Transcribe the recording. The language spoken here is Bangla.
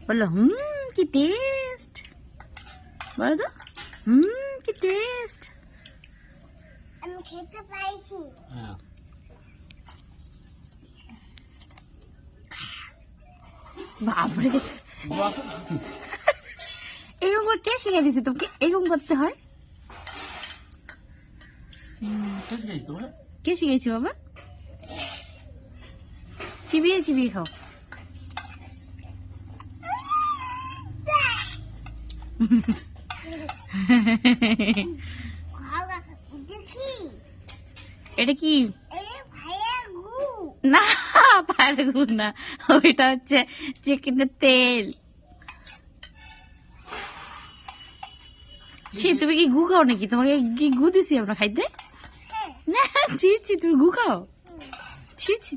বলো কি টেস্ট, বলো তো কি টেস্ট। আমি খেতে পাইছি। বাপরে, এরকম করে কে শিখে দিছে তোমাকে এরকম করতে হয়? কে শিখেছি বাবা? চিবিয়ে চিবিয়ে খাও। এটা কি? না পারগু না, ওইটা হচ্ছে চিকেনের তেল। ছি, তুমি কি গু খাও নাকি? তোমাকে কি গু দিছি আমরা খাইতে? না ছি ছি, তুমি গু খাও? ছি ছি।